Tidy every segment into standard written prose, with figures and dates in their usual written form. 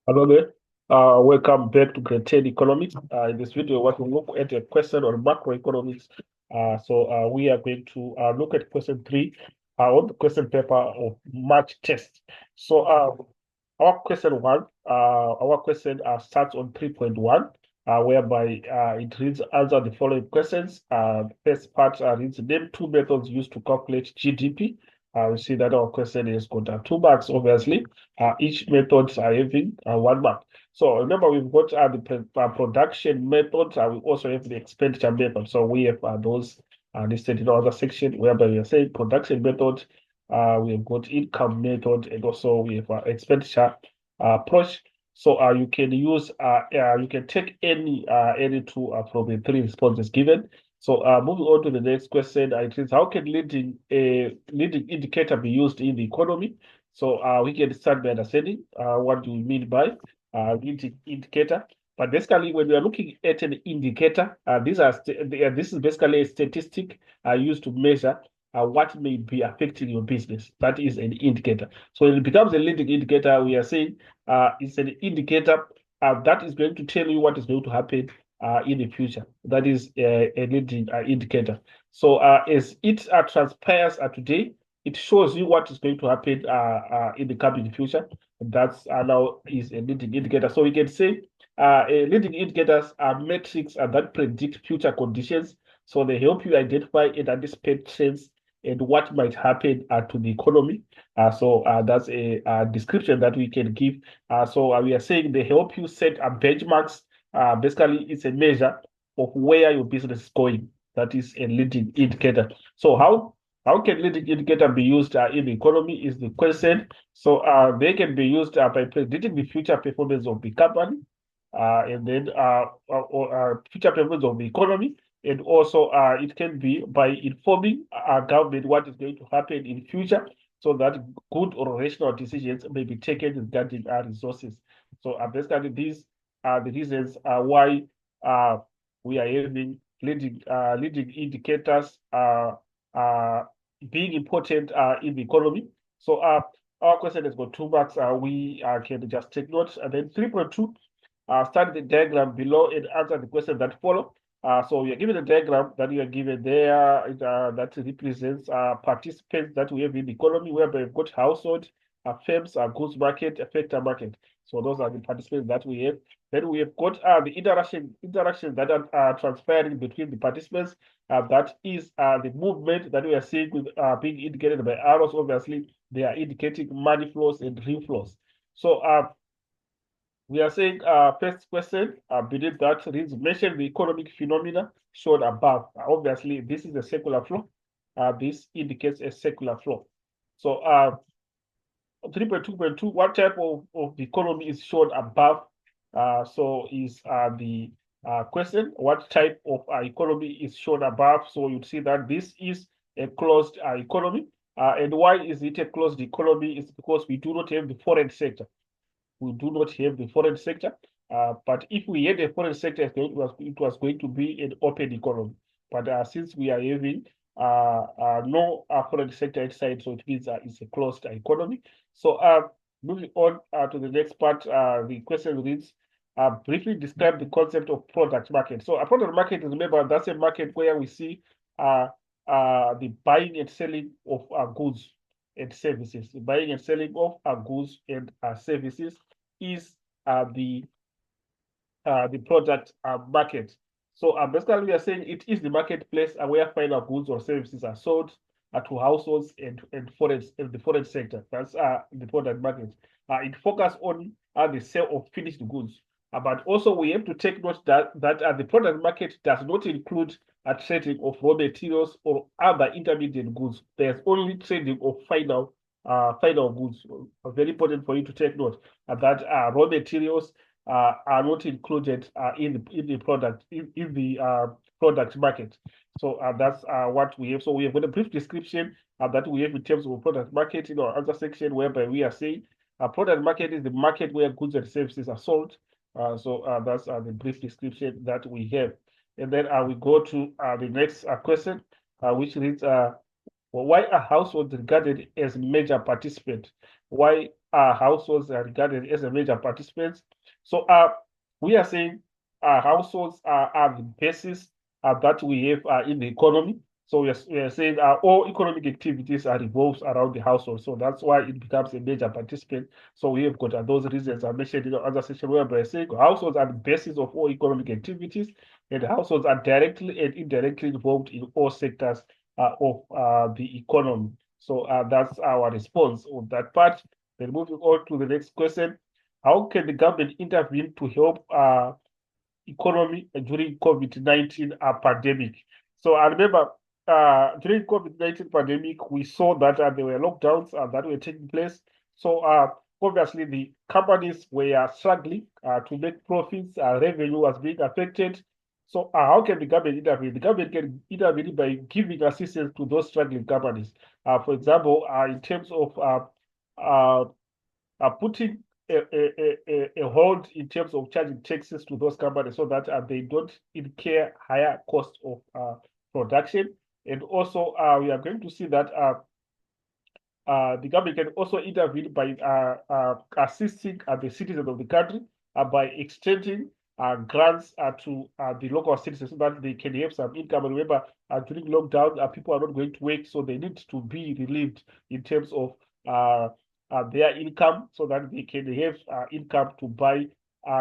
Hello there. Welcome back to Grade 10 Economics. In this video, we will look at a question on macroeconomics. We are going to look at question 3 on the question paper of March test. Our question 1, our question starts on 3.1, whereby it reads, answer the following questions. First part reads, name two methods used to calculate GDP. We see that our question has got 2 marks, obviously. Each methods are having 1 mark. So remember, we've got the production methods. We also have the expenditure method. So we have those listed in another section, whereby we are saying production method. We have got income method, and also we have expenditure approach. So you can use you can take any two from the 3 responses given. So moving on to the next question, it is how can leading indicator be used in the economy? So we can start by understanding what do we mean by leading indicator. But basically, when we are looking at an indicator, this is basically a statistic used to measure what may be affecting your business. That is an indicator. So it becomes a leading indicator. We are saying it's an indicator that is going to tell you what is going to happen in the future. That is a leading indicator. So as it transpires today, it shows you what is going to happen in the coming future. That's now is a leading indicator. So we can say leading indicators are metrics that predict future conditions. So they help you identify and anticipate trends and what might happen to the economy. That's a description that we can give. We are saying they help you set benchmarks. Basically, it's a measure of where your business is going. That is a leading indicator. So how can leading indicator be used in the economy is the question. So they can be used by predicting the future performance of the company, and then future performance of the economy, and also it can be by informing our government what is going to happen in future, so that good or rational decisions may be taken regarding our resources. So basically, these are the reasons why we are having leading indicators being important in the economy. So our question has got 2 marks. We can just take notes. And then 3.2, study the diagram below and answer the questions that follow. So we are given a diagram that we are given there that represents participants that we have in the economy, whereby we've got household, firms, goods market, effector market. So those are the participants that we have. Then we have got the interactions that are transpiring between the participants. That is the movement that we are seeing with being indicated by arrows. Obviously, they are indicating money flows and real flows. So we are saying first question beneath that reads, mention the economic phenomena shown above. Obviously, this is a circular flow. This indicates a circular flow. So 3.2.2, what type of the economy is shown above? Is the question, what type of economy is shown above? So you'd see that this is a closed economy. And why is it a closed economy? It's because we do not have the foreign sector. We do not have the foreign sector. But if we had a foreign sector, it was going to be an open economy. But since we are having no foreign sector inside, so it means it's a closed economy. So moving on to the next part, the question reads, briefly describe the concept of product market. So a product market, remember, that's a market where we see the buying and selling of goods and services. The buying and selling of goods and services is the product market. So basically, we are saying it is the marketplace where final goods or services are sold to households and the foreign sector. That's the product market. It focuses on the sale of finished goods. But also, we have to take note that the product market does not include trading of raw materials or other intermediate goods. There's only trading of final goods. Very important for you to take note that raw materials are not included in the product market. So that's what we have. So we have got a brief description that we have in terms of product market in our answer section, whereby we are saying product market is the market where goods and services are sold. That's the brief description that we have. And then we go to the next question, which reads, why are households regarded as major participant? Why households are regarded as a major participants. So we are saying households are the basis that we have in the economy. So we are saying all economic activities are revolves around the household. So that's why it becomes a major participant. So we have got those reasons I mentioned in the other section whereby saying households are the basis of all economic activities, and households are directly and indirectly involved in all sectors of the economy. So that's our response on that part. Then moving on to the next question. How can the government intervene to help economy during COVID-19 pandemic? So I remember during COVID-19 pandemic, we saw that there were lockdowns that were taking place. So obviously the companies were struggling to make profits, revenue was being affected. So how can the government intervene? The government can intervene by giving assistance to those struggling companies. For example, in terms of uh, putting a hold in terms of charging taxes to those companies so that they don't incur higher cost of production. And also, we are going to see that the government can also intervene by assisting the citizens of the country by extending grants to the local citizens so that they can have some income. And remember, during lockdown, people are not going to work, so they need to be relieved in terms of their income so that they can have income to buy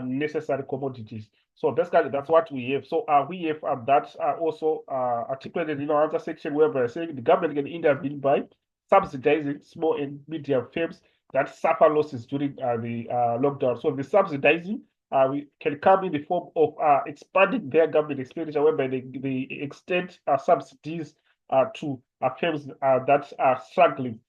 necessary commodities. So basically, that's what we have. So we have that also articulated in our other section whereby saying the government can intervene by subsidizing small and medium firms that suffer losses during the lockdown. So the subsidizing we can come in the form of expanding their government expenditure, whereby they extend subsidies to firms that are struggling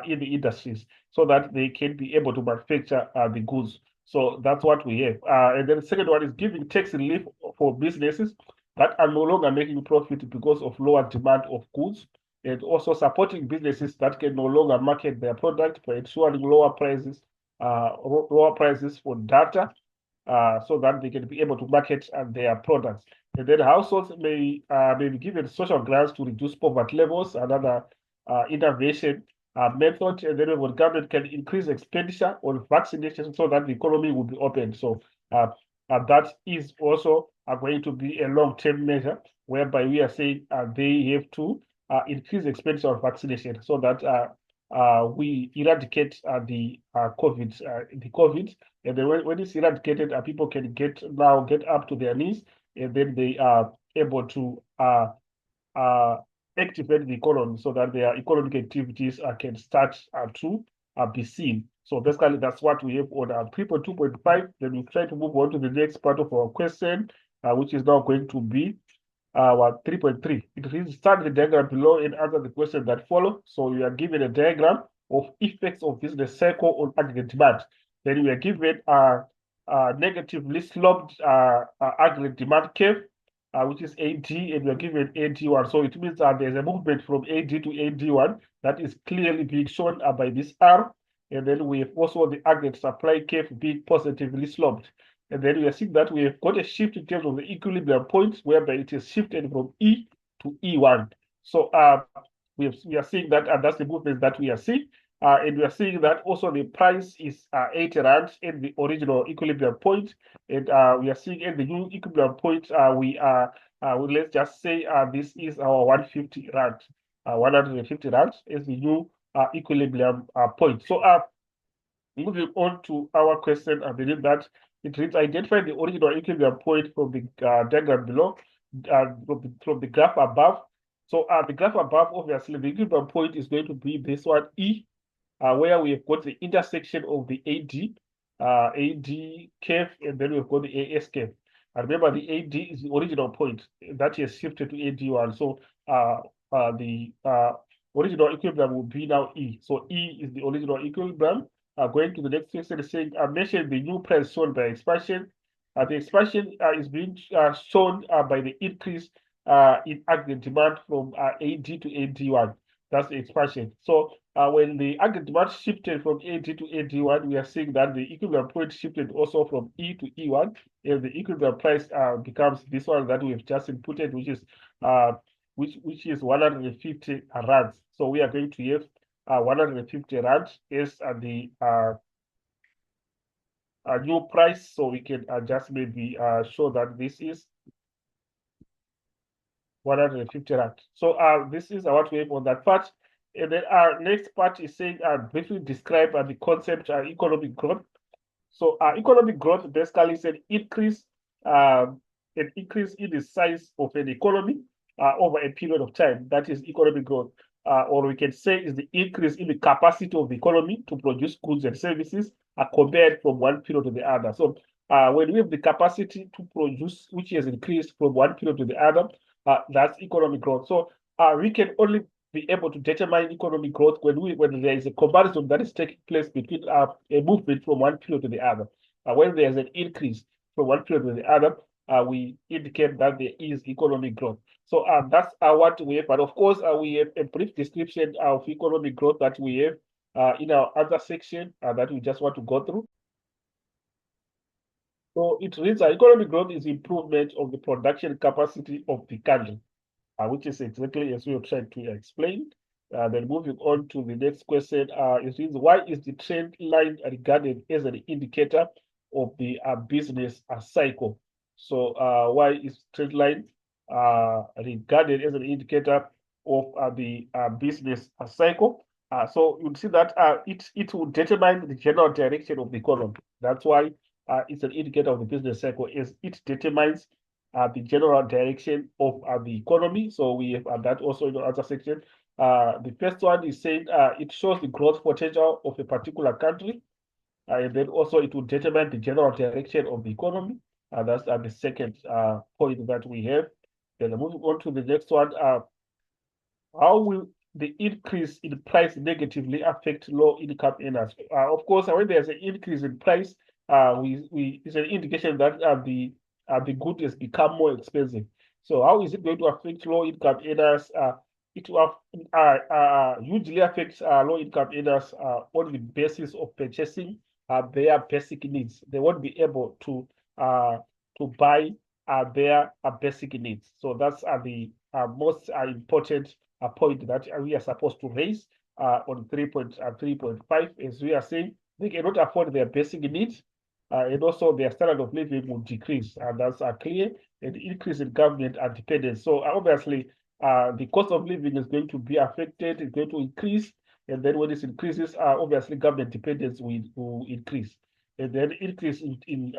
in the industries, so that they can be able to manufacture the goods. So that's what we have. And then the second one is giving tax relief for businesses that are no longer making profit because of lower demand of goods, and also supporting businesses that can no longer market their product by ensuring lower prices for data, so that they can be able to market their products. And then households may be given social grants to reduce poverty levels, another intervention method. And then the government can increase expenditure on vaccination so that the economy will be open. So that is also going to be a long-term measure whereby we are saying they have to increase expenditure on vaccination so that we eradicate the COVID. And then when it's eradicated, people can get up to their knees, and then they are able to uh, activate the economy so that their economic activities can start to be seen. So basically, that's what we have on 3.2.5. Then we try to move on to the next part of our question, which is now going to be 3.3. It reads, start the diagram below and answer the questions that follow. So you are given a diagram of effects of business cycle on aggregate demand. Then we are given a negatively sloped aggregate demand curve, which is AD, and we are given AD1. So it means there's a movement from AD to AD1 that is clearly being shown by this R. And then we have also the aggregate supply curve being positively sloped. And then we are seeing that we have got a shift in terms of the equilibrium points, whereby it is shifted from E to E1. So we are seeing that, and that's the movement that we are seeing. And we are seeing that also the price is 80 rand at the original equilibrium point. And we are seeing at the new equilibrium point, we are, let's just say this is our 150 rand, 150 rand is the new equilibrium point. So moving on to our question, I believe that it reads, identify the original equilibrium point from the diagram below, from the graph above. So the graph above, obviously, the equilibrium point is going to be this one, E, where we have got the intersection of the AD curve, and then we've got the AS curve. And remember, the AD is the original point that has shifted to AD1. So the original equilibrium will be now E. So E is the original equilibrium. Going to the next question, saying, mention the new price shown by expansion. The expansion is being shown by the increase in aggregate demand from AD to AD1. That's the expansion. So when the aggregate demand shifted from AD to AD1, we are seeing that the equilibrium point shifted also from E to E1, and the equilibrium price becomes this one that we have just inputted, which is 150 rands. So we are going to have 150 rand is the new price. So we can just maybe show that this is 150 rand. So this is what we have on that part. And then our next part is saying briefly describe the concept economic growth. So economic growth basically is an increase in the size of an economy over a period of time. That is economic growth. Or we can say is the increase in the capacity of the economy to produce goods and services compared from one period to the other. So when we have the capacity to produce, which has increased from one period to the other, that's economic growth. So we can only be able to determine economic growth when there is a comparison that is taking place between a movement from one period to the other. When there's an increase from one period to the other, we indicate that there is economic growth. So that's what we have. But of course, we have a brief description of economic growth that we have in our other section that we just want to go through. So it reads economic growth is improvement of the production capacity of the country, which is exactly as we have tried to explain. Then moving on to the next question, it reads, why is the trend line regarded as an indicator of the business cycle? So why is trend line regarded as an indicator of the business cycle? So you'll see that it will determine the general direction of the economy. That's why it's an indicator of the business cycle, as it determines the general direction of the economy. So we have that also in the other section. The first one is saying it shows the growth potential of a particular country, and then also it will determine the general direction of the economy. That's the second point that we have. Then moving on to the next one, how will the increase in price negatively affect low-income earners? Of course, when there's an increase in price, it's an indication that the good has become more expensive. So how is it going to affect low-income earners? It will usually affect low-income earners on the basis of purchasing their basic needs. They won't be able to buy their basic needs. So that's the most important point that we are supposed to raise on 3.5, as we are saying they cannot afford their basic needs, and also their standard of living will decrease, and that's clear. And increase in government dependence. So obviously, the cost of living is going to be affected. It's going to increase, and then when this increases, obviously government dependence will increase, and then increase in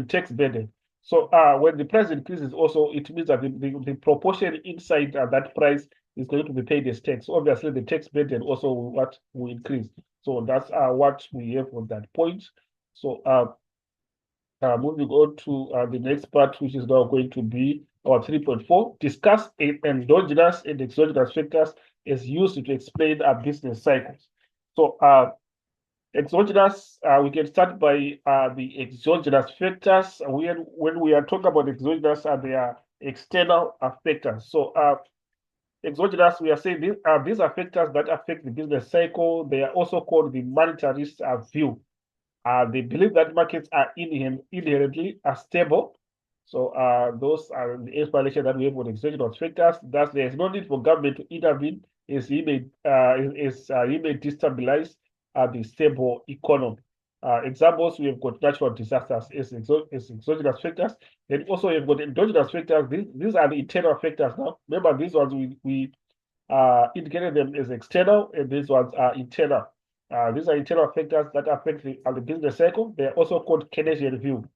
tax burden. So when the price increases, also it means that the proportion inside that price is going to be paid as tax. So obviously, the tax burden also will increase. So that's what we have on that point. So moving on to the next part, which is now going to be our 3.4, discuss endogenous and exogenous factors as used to explain our business cycles. So exogenous, we can start by the exogenous factors. When we are talking about exogenous, they are external factors. So exogenous, we are saying these are factors that affect the business cycle. They are also called the monetarist view. They believe that markets are inherently stable. So those are the explanation that we have on exogenous factors. Thus, there is no need for government to intervene as he may destabilize the stable economy. Examples, we have got natural disasters as exogenous factors. Then also you've got endogenous factors. These are the internal factors now. Remember, these ones we indicated them as external, and these ones are internal. These are internal factors that affect the business cycle. They are also called Keynesian view,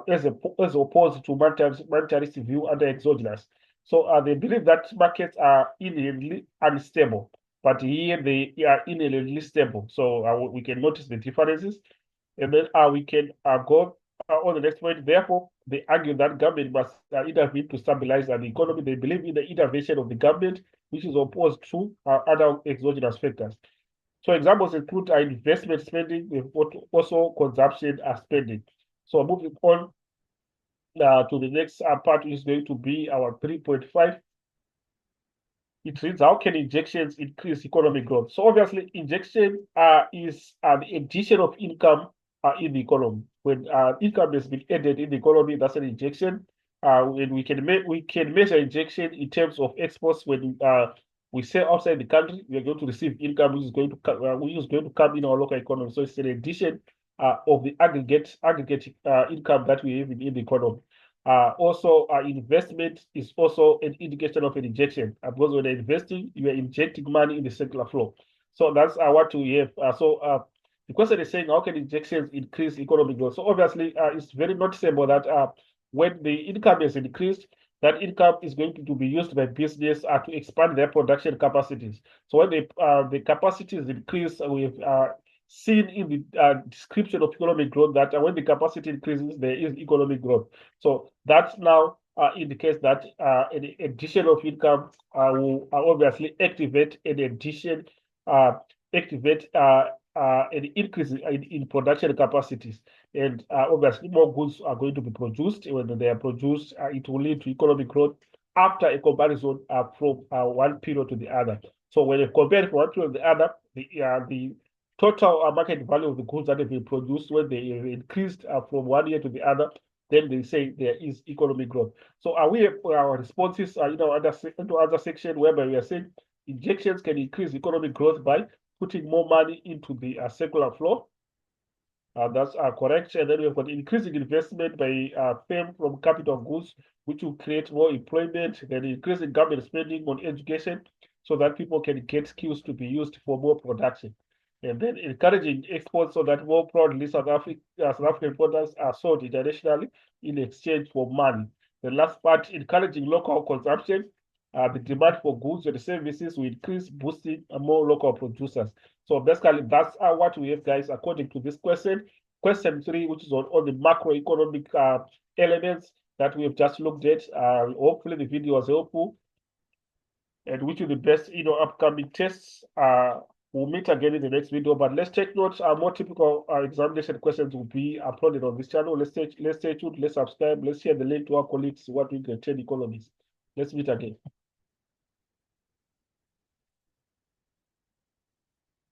as opposed to monetarist view under exogenous. So they believe that markets are inherently unstable, but here they are inherently stable. So we can notice the differences, and then we can go on the next point. Therefore, they argue that government must intervene to stabilize the economy. They believe in the intervention of the government, which is opposed to other exogenous factors. So examples include investment spending, also consumption spending. So moving on to the next part, which is going to be our 3.5. It reads, how can injections increase economic growth? So obviously, injection is the addition of income in the economy. When income has been added in the economy, that's an injection. And we can measure injection in terms of exports when we sell outside the country, we are going to receive income which is going to come in our local economy. So it's an addition of the aggregate income that we have in the economy. Also, investment is also an indication of an injection. Because when you're investing, you are injecting money in the circular flow. So that's what we have. The question is saying, how can injections increase economic growth? So obviously, it's very noticeable that when the income is increased, that income is going to be used by business to expand their production capacities. So when the capacity is increased, we've seen in the description of economic growth that when the capacity increases, there is economic growth. So that now indicates that an addition of income will obviously activate an addition, activate an increase in production capacities. And obviously, more goods are going to be produced. When they are produced, it will lead to economic growth after a comparison from one period to the other. So when you compare from one period to the other, the total market value of the goods that have been produced, when they have increased from one year to the other, then they say there is economic growth. So we have our responses into other section whereby we are saying injections can increase economic growth by putting more money into the circular flow. That's correct. And then we've got increasing investment by firm from capital goods, which will create more employment, then increasing government spending on education so that people can get skills to be used for more production. And then encouraging exports so that more proudly South African products are sold internationally in exchange for money. The last part, encouraging local consumption. The demand for goods and services will increase, boosting more local producers. So basically, that's what we have, guys, according to this question. Question 3, which is on the macroeconomic elements that we have just looked at. Hopefully, the video was helpful. And which will be best, upcoming tests. We'll meet again in the next video. But let's take notes. More typical examination questions will be uploaded on this channel. Let's stay tuned. Let's subscribe. Let's share the link to our colleagues who are doing the trade economics. Let's meet again.